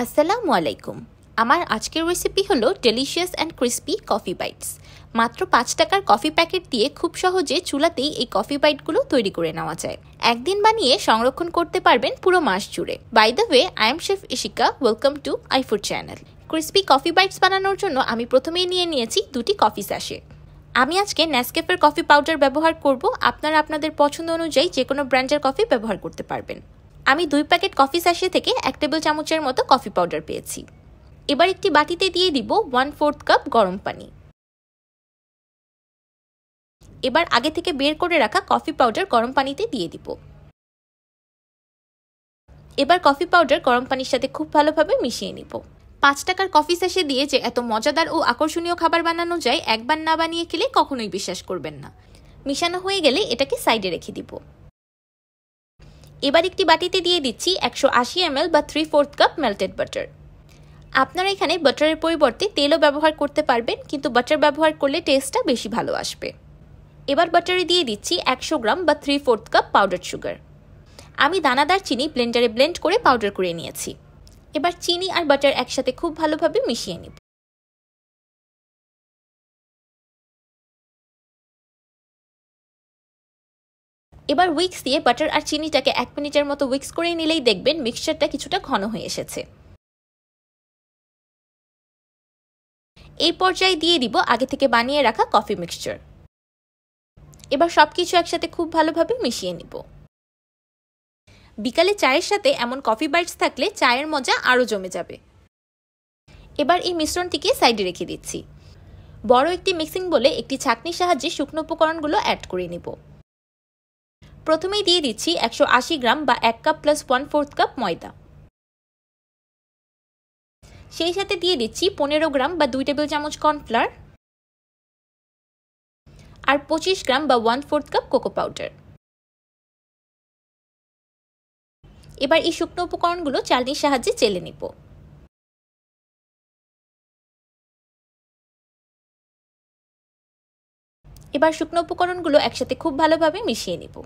আসসালামু আলাইকুম। আমার আজকের রেসিপি হলো delicious and crispy coffee bites. মাত্র ৫ টাকার কফি প্যাকেট দিয়ে খুব সহজে চুলাতেই এই কফি বাইটগুলো তৈরি করে নেওয়া যায়। একদিন বানিয়ে সংরক্ষণ করতে পারবেন পুরো মাস জুড়ে। By the way, I am chef Ishika. Welcome to iFood channel. Crispy coffee bites বানানোর জন্য আমি প্রথমেই নিয়ে নিয়েছি 2টি কফি স্যাশে। আমি আজকে নেসক্যাফের কফি পাউডার ব্যবহার করব। আপনারা আপনাদের পছন্দ অনুযায়ী যে কোনো ব্র্যান্ডের কফি ব্যবহার করতে পারবেন। আমি 2 প্যাকেট কফি স্যাশে থেকে 1 টেবিল চামচের মতো কফি পাউডার পেয়েছি। এবার একটি বাটিতে দিয়ে দিব 1/4 কাপ গরম পানি। এবার আগে থেকে বের করে রাখা কফি পাউডার গরম পানিতে দিয়ে দিব। এবার কফি পাউডার গরম পানির সাথে খুব ভালোভাবে মিশিয়ে নিব। ৫ টাকার কফি স্যাশে দিয়ে যে এত মজাদার ও আকর্ষণীয় খাবার বানানো যায়, একবার না বানিয়ে খেলে কখনোই বিশ্বাস করবেন না। মিশানো হয়ে গেলে এটাকে সাইডে রেখে দিব। এবার একটি বাটিতে দিয়ে দিচ্ছি 180 ml বা 3/4 কাপ মেল্টেড বাটার। আপনারা এখানে বাটারের পরিবর্তে তেলও ব্যবহার করতে পারবেন, কিন্তু বাটার ব্যবহার করলে টেস্টটা বেশি ভালো আসবে। এবার বাটারে দিয়ে দিচ্ছি 100 গ্রাম বা 3/4 কাপ পাউডার সুগার। আমি দানাদার চিনি ব্লেন্ডারে ব্লেন্ড করে পাউডার করে নিয়েছি। এবার চিনি আর বাটার একসাথে খুব ভালোভাবে মিশিয়ে নিব। এবার উইক্স দিয়ে বাটার আর চিনিটাকে 1 মিনিটের মতো উইক্স করে নিলেই দেখবেন মিক্সচারটা কিছুটা ঘন হয়ে এসেছে। এই পর্যায়ে দিয়ে দিব আগে থেকে বানিয়ে রাখা কফি মিক্সচার। এবার সবকিছু একসাথে খুব ভালোভাবে মিশিয়ে নিব। বিকালে চায়ের সাথে এমন কফি বাইটস থাকলে চায়ের মজা আরও জমে যাবে। এবার এই মিশ্রণটিকে সাইডে রেখে দিচ্ছি। বড় একটি মিক্সিং বলে একটি ছাঁকনির সাহায্যে শুকনো উপকরণগুলো অ্যাড করে নিব। প্রথমেই দিয়ে দিচ্ছি 180 গ্রাম বা 1 কাপ প্লাস 1/4 কাপ ময়দা। সেই সাথে দিয়ে দিচ্ছি 15 গ্রাম বা 2 টেবিল চামচ কর্নফ্লাওয়ার আর 25 গ্রাম বা 1/4 কাপ কোকো পাউডার। এবার এই শুকনো উপকরণগুলো চালনির সাহায্যে চেলে নিব। এবার শুকনো উপকরণগুলো একসাথে খুব ভালোভাবে মিশিয়ে নিব।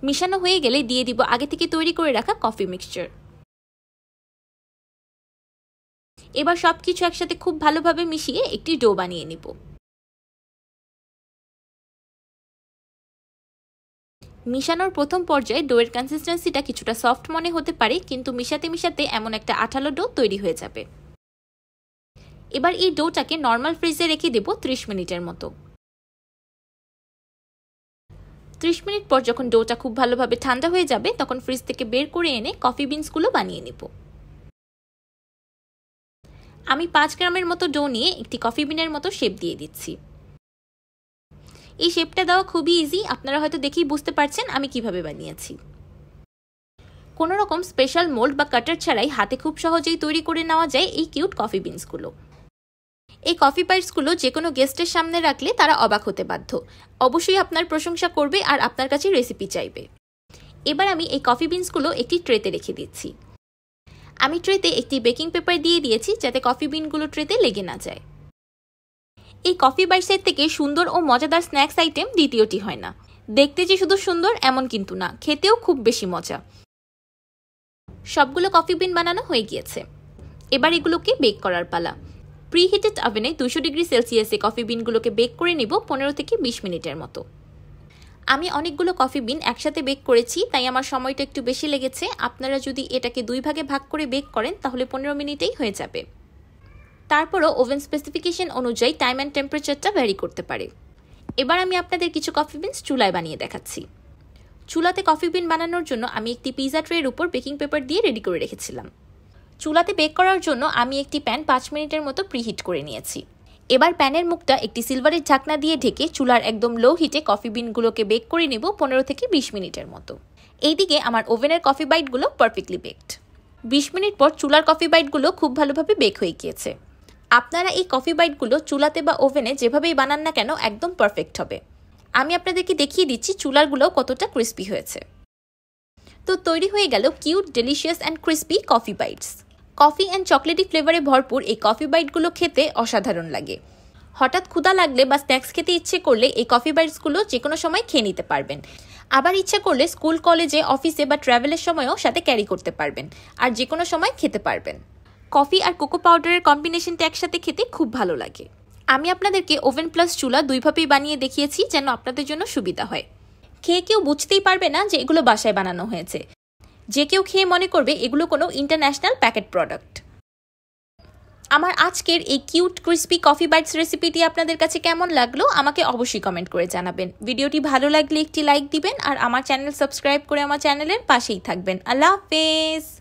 মিশানো হয়ে গেলে দিয়ে দিব আগে থেকে তৈরি করে রাখা কফি মিক্সচার। এবার সবকিছু একসাথে খুব ভালোভাবে মিশিয়ে একটি ডো বানিয়ে নিব। মিশানোর প্রথম পর্যায়ে ডোয়ের কনসিস্টেন্সিটা কিছুটা সফট মনে হতে পারে, কিন্তু মিশাতে মিশাতে এমন একটা আঠালো ডো তৈরি হয়ে যাবে। এবার এই ডোটাকে নর্মাল ফ্রিজে রেখে দেব 30 মিনিটের মতো। 30 মিনিট পর যখন ডোটা খুব ভালোভাবে ঠান্ডা হয়ে যাবে, তখন ফ্রিজ থেকে বের করে এনে কফি বিনসগুলো বানিয়ে নিব। আমি 5 গ্রামের মতো ডো নিয়ে একটি কফি বিনের মতো শেপ দিয়ে দিচ্ছি। এই শেপটা দেওয়া খুবই ইজি, আপনারা হয়তো দেখেই বুঝতে পারছেন আমি কিভাবে বানিয়েছি। কোনো রকম স্পেশাল মোল্ড বা কাটার ছাড়াই হাতে খুব সহজেই তৈরি করে নেওয়া যায় এই কিউট কফি বিনসগুলো। এই কফি বাইটসগুলো যে কোনো গেস্টের সামনে রাখলে তারা অবাক হতে বাধ্য। অবশ্যই আপনার প্রশংসা করবে আর আপনার কাছে রেসিপি চাইবে। এবার আমি এই কফি বিনসগুলো একটি ট্রেতে রেখে দিচ্ছি। আমি ট্রেতে একটি বেকিং পেপার দিয়ে দিয়েছি যাতে কফি বিনগুলো ট্রেতে লেগে না যায়। এই কফি বাইটসের থেকে সুন্দর ও মজাদার স্ন্যাক্স আইটেম দ্বিতীয়টি হয় না। দেখতে যে শুধু সুন্দর এমন কিন্তু না, খেতেও খুব বেশি মজা। সবগুলো কফি বিন বানানো হয়ে গিয়েছে। এবার এগুলোকে বেক করার পালা। প্রিহিটেড ওভেনে 200 ডিগ্রি সেলসিয়াসে কফি বিনগুলোকে বেক করে নিব 15 থেকে 20 মিনিটের মতো। আমি অনেকগুলো কফি বিন একসাথে বেক করেছি, তাই আমার সময়টা একটু বেশি লেগেছে। আপনারা যদি এটাকে 2 ভাগে ভাগ করে বেক করেন তাহলে 15 মিনিটেই হয়ে যাবে। তারপরও ওভেন স্পেসিফিকেশন অনুযায়ী টাইম অ্যান্ড টেম্পারেচারটা ভ্যারি করতে পারে। এবার আমি আপনাদের কিছু কফি বিনস চুলায় বানিয়ে দেখাচ্ছি। চুলাতে কফি বিন বানানোর জন্য আমি একটি পিজা ট্রের উপর বেকিং পেপার দিয়ে রেডি করে রেখেছিলাম। চুলাতে বেক করার জন্য আমি একটি প্যান 5 মিনিটের মতো প্রিহিট করে নিয়েছি। এবার প্যানের মুখটা একটি সিলভারের ঢাকনা দিয়ে ঢেকে চুলার একদম লো হিটে কফি বিনগুলোকে বেক করে নেব 15 থেকে 20 মিনিটের মতো। এইদিকে আমার ওভেনের কফি বাইটগুলো পারফেক্টলি বেকড। 20 মিনিট পর চুলার কফি বাইটগুলো খুব ভালোভাবে বেক হয়ে গিয়েছে। আপনারা এই কফি বাইটগুলো চুলাতে বা ওভেনে যেভাবেই বানান না কেন একদম পারফেক্ট হবে। আমি আপনাদেরকে দেখিয়ে দিচ্ছি চুলারগুলো কতটা ক্রিস্পি হয়েছে। তো তৈরি হয়ে গেল cute, delicious and crispy coffee bites. Coffee and chocolatey ফ্লেভারে ভরপুর এই কফি বাইটগুলো খেতে অসাধারণ লাগে। হঠাৎ ক্ষুধা লাগলে বা স্ন্যাক্স খেতে ইচ্ছে করলে এই কফি বাইটসগুলো যে কোনো সময় খেয়ে নিতে পারবেন। আবার ইচ্ছে করলে স্কুল, কলেজে, অফিসে বা ট্রাভেলের সময়ও সাথে ক্যারি করতে পারবেন, আর যে কোনো সময় খেতে পারবেন। কফি আর কোকো পাউডারের কম্বিনেশনটা একসাথে খেতে খুব ভালো লাগে। আমি আপনাদেরকে ওভেন প্লাস চুলা দুইভাবেই বানিয়ে দেখিয়েছি যেন আপনাদের জন্য সুবিধা হয়। খেয়ে কেউ বুঝতেই পারবে না যে এগুলো বাসায় বানানো হয়েছে। যে কেউ খেয়ে মনে করবে এগুলো কোনো ইন্টারন্যাশনাল প্যাকেট প্রোডাক্ট। আমার আজকের এই কিউট ক্রিস্পি কফি বাইটস রেসিপিটি আপনাদের কাছে কেমন লাগলো আমাকে অবশ্যই কমেন্ট করে জানাবেন। ভিডিওটি ভালো লাগলে একটি লাইক দিবেন আর আমার চ্যানেল সাবস্ক্রাইব করে আমার চ্যানেলের পাশেই থাকবেন। আল্লাহ হাফেজ।